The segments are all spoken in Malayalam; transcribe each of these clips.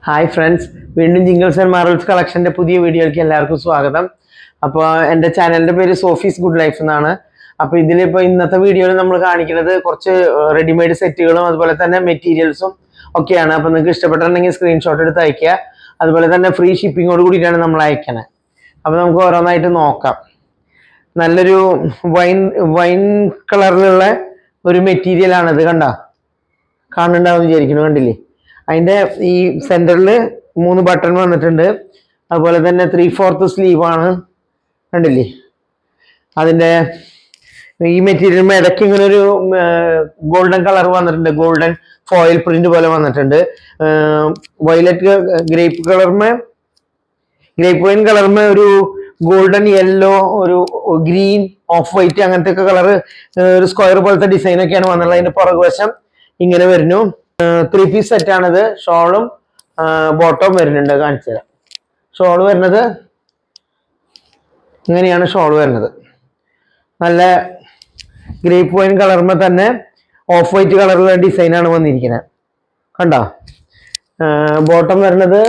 ഹായ് ഫ്രണ്ട്സ്, വീണ്ടും ജിംഗിൾസ് ആൻഡ് മാർവൽസ് കളക്ഷൻ്റെ പുതിയ വീഡിയോയിലേക്ക് എല്ലാവർക്കും സ്വാഗതം. അപ്പോൾ എൻ്റെ ചാനലിൻ്റെ പേര് സോഫീസ് ഗുഡ് ലൈഫ് എന്നാണ്. അപ്പോൾ ഇതിലിപ്പോൾ ഇന്നത്തെ വീഡിയോയിൽ നമ്മൾ കാണിക്കുന്നത് കുറച്ച് റെഡിമെയ്ഡ് സെറ്റുകളും അതുപോലെ തന്നെ മെറ്റീരിയൽസും ഒക്കെയാണ്. അപ്പോൾ നിങ്ങൾക്ക് ഇഷ്ടപ്പെട്ടിട്ടുണ്ടെങ്കിൽ സ്ക്രീൻഷോട്ട് എടുത്ത് അയയ്ക്കുക. അതുപോലെ തന്നെ ഫ്രീ ഷിപ്പിങ്ങോട് കൂടിയിട്ടാണ് നമ്മൾ അയക്കണത്. അപ്പോൾ നമുക്ക് ഓരോന്നായിട്ട് നോക്കാം. നല്ലൊരു വൈൻ കളറിലുള്ള ഒരു മെറ്റീരിയലാണിത്. കാണുന്നുണ്ടാവും വിചാരിക്കുന്നു. കണ്ടില്ലേ? അതിൻ്റെ ഈ സെൻറ്ററിൽ 3 ബട്ടൺ വന്നിട്ടുണ്ട്. അതുപോലെ തന്നെ 3/4 സ്ലീവാണ്. കണ്ടില്ലേ? അതിൻ്റെ ഈ മെറ്റീരിയൽ ഇടയ്ക്ക് ഇങ്ങനെ ഒരു ഗോൾഡൻ കളർ വന്നിട്ടുണ്ട്. ഗോൾഡൻ ഫോയിൽ പ്രിന്റ് പോലെ വന്നിട്ടുണ്ട്. വയലറ്റ് ഗ്രേപ്പ് വൈൻ കളറിന് ഒരു ഗോൾഡൻ യെല്ലോ, ഒരു ഗ്രീൻ, ഓഫ് വൈറ്റ് അങ്ങനത്തെ ഒക്കെ കളർ, ഒരു സ്ക്വയർ പോലത്തെ ഡിസൈൻ ഒക്കെയാണ് വന്നുള്ളത്. അതിന്റെ പുറകുവശം ഇങ്ങനെ വരുന്നു. 3 പീസ് സെറ്റാണിത്. ഷോളും ബോട്ടവും വരുന്നുണ്ട്. കാണിച്ചു തരാം. ഷോള് വരുന്നത് ഇങ്ങനെയാണ്. ഷോള് വരുന്നത് നല്ല ഗ്രേപ്പ് വൈൻ കളറിന് തന്നെ ഓഫ് വൈറ്റ് കളറിലുള്ള ഡിസൈനാണ് വന്നിരിക്കുന്നത്. കണ്ടോ? ബോട്ടം വരുന്നത്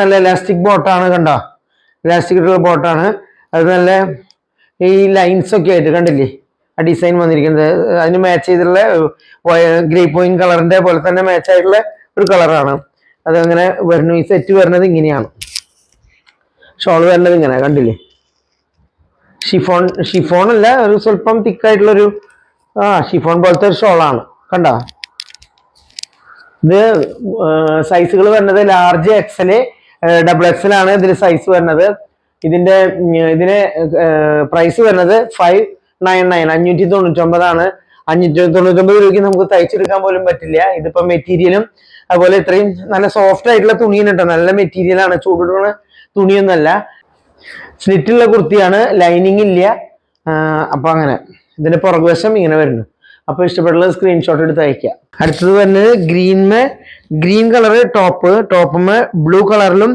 നല്ല ഇലാസ്റ്റിക് ബോട്ടാണ്. കണ്ടോ? ഇലാസ്റ്റിക് ഇട്ടുള്ള ബോട്ടാണ്. അത് നല്ല ഈ ലൈൻസ് ഒക്കെ ആയിട്ട് കണ്ടില്ലേ ആ ഡിസൈൻ വന്നിരിക്കുന്നത്. അതിന് മാച്ച് ചെയ്തിട്ടുള്ള ഗ്രേപ്പ് വൈൻ കളറിന്റെ പോലെ തന്നെ മാച്ച് ആയിട്ടുള്ള ഒരു കളറാണ്. അതങ്ങനെ വരുന്നു. ഈ സെറ്റ് വരുന്നത് ഇങ്ങനെയാണ്. ഷോൾ വരുന്നത് ഇങ്ങനെ കണ്ടില്ലേ? ഷിഫോൺ അല്ല, ഒരു സ്വല്പം തിക്കായിട്ടുള്ളൊരു ഷിഫോൺ പോലത്തെ ഒരു ഷോളാണ്. കണ്ടോ? ഇത് സൈസുകൾ വരുന്നത് ലാർജ്, എക്സല്, XXL ആണ് ഇതിൽ സൈസ് വരുന്നത്. ഇതിന് പ്രൈസ് വരുന്നത് 599 ആണ്. 599 രൂപയ്ക്ക് നമുക്ക് തയ്ച്ചെടുക്കാൻ പോലും പറ്റില്ല. ഇതിപ്പോ മെറ്റീരിയലും അതുപോലെ ഇത്രയും നല്ല സോഫ്റ്റ് ആയിട്ടുള്ള തുണിയാണ് കേട്ടോ. നല്ല മെറ്റീരിയലാണ്, ചൂടുള്ള തുണിയൊന്നുമല്ല. സ്ലിറ്റുള്ള കുർത്തിയാണ്, ലൈനിങ് ഇല്ല. അപ്പൊ അങ്ങനെ ഇതിന്റെ പുറകുവശം ഇങ്ങനെ വരുന്നു. അപ്പൊ ഇഷ്ടപ്പെട്ടുള്ളത് സ്ക്രീൻഷോട്ട് എടുത്ത് അയക്കുക. അടുത്തത് വരുന്നത് ഗ്രീൻ കളർ ടോപ്പുമേ ബ്ലൂ കളറിലും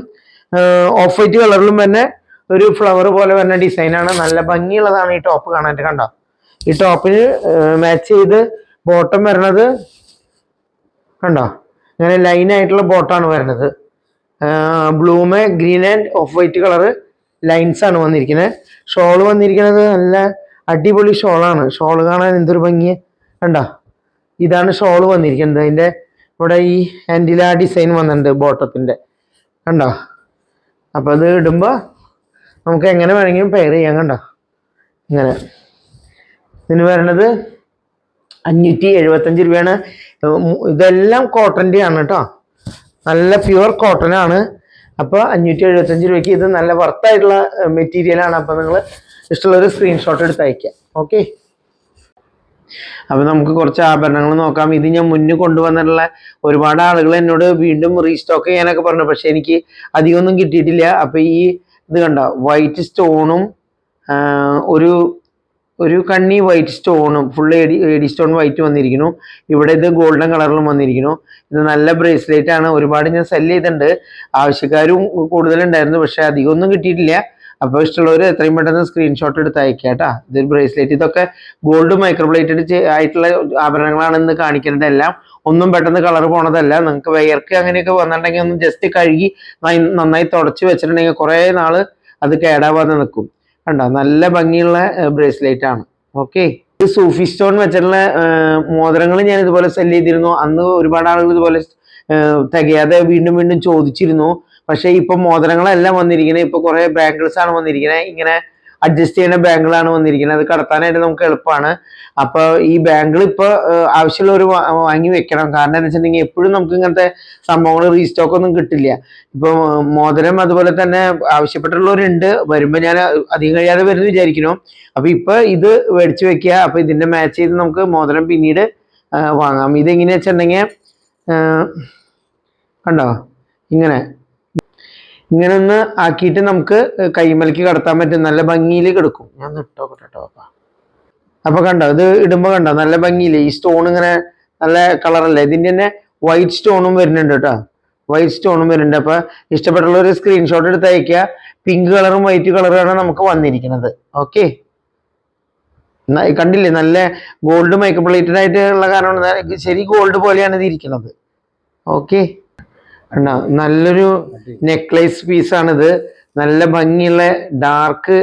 ഓഫ് വൈറ്റ് കളറിലും തന്നെ ഒരു ഫ്ലവർ പോലെ വരുന്ന ഡിസൈനാണ്. നല്ല ഭംഗിയുള്ളതാണ് ഈ ടോപ്പ് കാണാനായിട്ട്. കണ്ടോ? ഈ ടോപ്പിന് മാച്ച് ചെയ്ത് ബോട്ടം വരുന്നത് കണ്ടോ? ഇങ്ങനെ ലൈൻ ആയിട്ടുള്ള ബോട്ടാണ് വരുന്നത്. ബ്ലൂമേ green and off white colour lines ആണ് വന്നിരിക്കുന്നത്. ഷോള് വന്നിരിക്കുന്നത് നല്ല അടിപൊളി ഷോളാണ്. ഷോള് കാണാൻ എന്തൊരു ഭംഗി. കണ്ടോ? ഇതാണ് ഷോള് വന്നിരിക്കുന്നത്. അതിൻ്റെ ഇവിടെ ഈ ഹാൻഡിൽ ആ ഡിസൈൻ വന്നിട്ടുണ്ട് ബോട്ടത്തിന്റെ. കണ്ടോ? അപ്പൊ അത് ഇടുമ്പോ നമുക്ക് എങ്ങനെ വേണമെങ്കിലും പെയർ ചെയ്യാം. കണ്ടോ? ഇങ്ങനെ ഇതിന് വരണത് 575 രൂപയാണ്. ഇതെല്ലാം കോട്ടൻ്റെ ആണ് കേട്ടോ. നല്ല പ്യുവർ കോട്ടൺ ആണ്. അപ്പോൾ 575 രൂപയ്ക്ക് ഇത് നല്ല വർത്തായിട്ടുള്ള മെറ്റീരിയലാണ്. അപ്പോൾ നിങ്ങൾ ഇഷ്ടമുള്ളൊരു സ്ക്രീൻഷോട്ട് എടുത്ത് അയക്കാം. ഓക്കെ. അപ്പൊ നമുക്ക് കുറച്ച് ആഭരണങ്ങൾ നോക്കാം. ഇത് ഞാൻ മുന്നിൽ കൊണ്ടുവന്നിട്ടുള്ള ഒരുപാട് ആളുകൾ എന്നോട് വീണ്ടും റീസ്റ്റോക്ക് ചെയ്യാനൊക്കെ പറഞ്ഞു. പക്ഷെ എനിക്ക് അധികമൊന്നും കിട്ടിയിട്ടില്ല. അപ്പൊ ഇത് കണ്ടോ? വൈറ്റ് സ്റ്റോണും ഒരു കണ്ണി വൈറ്റ് സ്റ്റോണും ഫുൾ എഡി സ്റ്റോൺ വൈറ്റ് വന്നിരിക്കുന്നു. ഇവിടെ ഇത് ഗോൾഡൻ കളറിലും വന്നിരിക്കുന്നു. ഇത് നല്ല ബ്രേസ്ലെറ്റ് ആണ്. ഒരുപാട് ഞാൻ സെല് ചെയ്തിട്ടുണ്ട്. ആവശ്യക്കാരും കൂടുതലുണ്ടായിരുന്നു, പക്ഷെ അധികമൊന്നും കിട്ടിയിട്ടില്ല. അപ്പോൾ ഇഷ്ടമുള്ളവർ എത്രയും പെട്ടെന്ന് സ്ക്രീൻഷോട്ട് എടുത്ത് അയക്കാം കേട്ടോ. ഇതൊരു ബ്രേസ്ലെറ്റ്. ഇതൊക്കെ ഗോൾഡ് മൈക്രോപ്ലേറ്റഡ് ആയിട്ടുള്ള ആഭരണങ്ങളാണെന്ന് കാണിക്കുന്നത്. എല്ലാം ഒന്നും പെട്ടെന്ന് കളർ പോണതല്ല. നിങ്ങൾക്ക് വയർക്ക് അങ്ങനെയൊക്കെ വന്നിട്ടുണ്ടെങ്കിൽ ഒന്ന് ജസ്റ്റ് കഴുകി നന്നായി തുടച്ച് വെച്ചിട്ടുണ്ടെങ്കിൽ കുറേ നാള് അത് കേടാവാതെ നിൽക്കും. കണ്ടോ? നല്ല ഭംഗിയുള്ള ബ്രേസ്ലെറ്റ് ആണ്. ഓക്കെ. ഇത് സൂഫി സ്റ്റോൺ വെച്ചിട്ടുള്ള മോതിരങ്ങൾ ഞാൻ ഇതുപോലെ സെല് ചെയ്തിരുന്നു. അന്ന് ഒരുപാട് ആളുകൾ ഇതുപോലെ തികയാതെ വീണ്ടും ചോദിച്ചിരുന്നു. പക്ഷെ ഇപ്പൊ മോതിരങ്ങളെല്ലാം വന്നിരിക്കുന്നത്. ഇപ്പൊ കുറെ ബാംഗിൾസ് ആണ് വന്നിരിക്കുന്നത്. ഇങ്ങനെ അഡ്ജസ്റ്റ് ചെയ്യുന്ന ബാംഗിളാണ് വന്നിരിക്കുന്നത്. അത് കടത്താനായിട്ട് നമുക്ക് എളുപ്പമാണ്. അപ്പൊ ഈ ബാംഗിൾ ഇപ്പൊ ആവശ്യമുള്ളവർ വാങ്ങി വെക്കണം. കാരണം എന്താ വെച്ചിട്ടുണ്ടെങ്കിൽ എപ്പോഴും നമുക്ക് ഇങ്ങനത്തെ സംഭവങ്ങൾ റീസ്റ്റോക്ക് ഒന്നും കിട്ടില്ല. ഇപ്പൊ മോതിരം അതുപോലെ തന്നെ ആവശ്യപ്പെട്ടുള്ളവരുണ്ട്. വരുമ്പോ ഞാൻ അധികം കഴിയാതെ വരുന്നു വിചാരിക്കുന്നു. അപ്പൊ ഇപ്പൊ ഇത് മേടിച്ചു വെക്കുക. അപ്പൊ ഇതിന്റെ മാച്ച് ചെയ്ത് നമുക്ക് മോതിരം പിന്നീട് വാങ്ങാം. ഇതെങ്ങനെയാ വെച്ചിട്ടുണ്ടെങ്കിൽ കണ്ടോ? ഇങ്ങനെ ഒന്ന് ആക്കിയിട്ട് നമുക്ക് കൈമലക്ക് കടത്താൻ പറ്റും. നല്ല ഭംഗിയിൽ കിടക്കും. ഞാൻ ഇട്ടോക്കട്ടെ കേട്ടോ. അപ്പൊ കണ്ടോ? ഇത് ഇടുമ്പോ കണ്ടോ? നല്ല ഭംഗിയില്ലേ? ഈ സ്റ്റോൺ ഇങ്ങനെ നല്ല കളറല്ലേ. ഇതിന്റെ തന്നെ വൈറ്റ് സ്റ്റോണും വരുന്നുണ്ട് കേട്ടോ. വൈറ്റ് സ്റ്റോണും വരുന്നുണ്ട്. അപ്പൊ ഇഷ്ടപ്പെട്ടുള്ള ഒരു സ്ക്രീൻഷോട്ട് എടുത്ത് അയക്കുക. പിങ്ക് കളറും വൈറ്റ് കളറുമാണ് നമുക്ക് വന്നിരിക്കുന്നത്. ഓക്കെ. കണ്ടില്ലേ, നല്ല ഗോൾഡ് മേക്കപ്പ് പ്ലേറ്റഡ് ആയിട്ടുള്ള കാരണം ശരി ഗോൾഡ് പോലെയാണ് ഇത് ഇരിക്കുന്നത്. ഓക്കെ, നല്ലൊരു നെക്ലേസ് പീസാണിത്. നല്ല ഭംഗിയുള്ള ഡാർക്ക്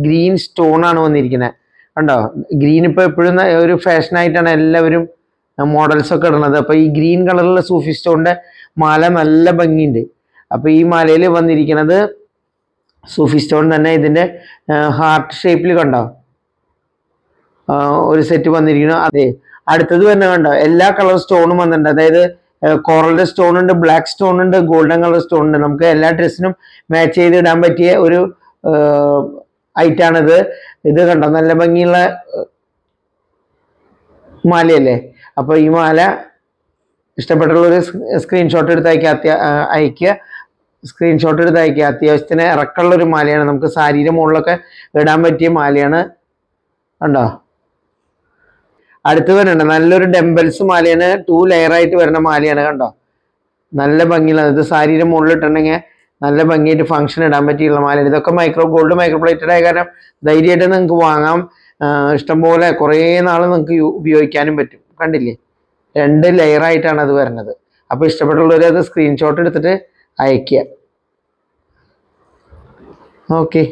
ഗ്രീൻ സ്റ്റോൺ ആണ് വന്നിരിക്കുന്നത്. കണ്ടോ, ഗ്രീൻ ഇപ്പൊ എപ്പോഴും ഒരു ഫാഷൻ ആയിട്ടാണ് എല്ലാവരും മോഡൽസ് ഒക്കെ ഇടുന്നത്. അപ്പൊ ഈ ഗ്രീൻ കളറിലുള്ള സൂഫി സ്റ്റോണിന്റെ മാല നല്ല ഭംഗിയുണ്ട്. അപ്പൊ ഈ മാലയിൽ വന്നിരിക്കുന്നത് സൂഫി സ്റ്റോൺ തന്നെ. ഇതിന്റെ ഹാർട്ട് ഷേപ്പിൽ കണ്ടോ ഒരു സെറ്റ് വന്നിരിക്കുന്നു. അതെ, അടുത്തത് തന്നെ കണ്ടോ എല്ലാ കളർ സ്റ്റോണും വന്നിട്ടുണ്ട്. അതായത് കോറലിന്റെ സ്റ്റോൺ ഉണ്ട്, ബ്ലാക്ക് സ്റ്റോൺ ഉണ്ട്, ഗോൾഡൻ കളർ സ്റ്റോൺ ഉണ്ട്. നമുക്ക് എല്ലാ ഡ്രസ്സിനും മാച്ച് ചെയ്ത് ഇടാൻ പറ്റിയ ഒരു ഐറ്റാണിത്. ഇത് കണ്ടോ നല്ല ഭംഗിയുള്ള മാലയല്ലേ. അപ്പൊ ഈ മാല ഇഷ്ടപ്പെട്ടുള്ളൊരു സ്ക്രീൻഷോട്ട് എടുത്ത് അയക്കുക. സ്ക്രീൻഷോട്ട് എടുത്ത് അയക്കുക. അത്യാവശ്യത്തിന് ഇറക്കമുള്ള ഒരു മാലയാണ്, നമുക്ക് സാരിയുടെ മുകളിലൊക്കെ ഇടാൻ പറ്റിയ മാലയാണ്. കണ്ടോ, അടുത്ത് വരുന്നുണ്ട് നല്ലൊരു ഡെമ്പൽസ് മാലയാണ്, 2 ലെയർ ആയിട്ട് വരുന്ന മാലയാണ്. കണ്ടോ, നല്ല ഭംഗിയുള്ള, ഇത് സാരിയുടെ മുകളിൽ ഇട്ടുണ്ടെങ്കിൽ നല്ല ഭംഗിയായിട്ട് ഫംഗ്ഷൻ ഇടാൻ പറ്റിയുള്ള മാലയാണ്. ഇതൊക്കെ ഗോൾഡ് മൈക്രോ പ്ലേറ്റഡ് ആയ കാരണം ധൈര്യമായിട്ട് നിങ്ങൾക്ക് വാങ്ങാം. ഇഷ്ടംപോലെ കുറേ നാൾ നിങ്ങൾക്ക് ഉപയോഗിക്കാനും പറ്റും. കണ്ടില്ലേ, 2 ലെയർ ആയിട്ടാണ് അത് വരുന്നത്. അപ്പോൾ ഇഷ്ടപ്പെട്ടുള്ളവർ അത് സ്ക്രീൻഷോട്ട് എടുത്തിട്ട് അയക്കുക. ഓക്കെ.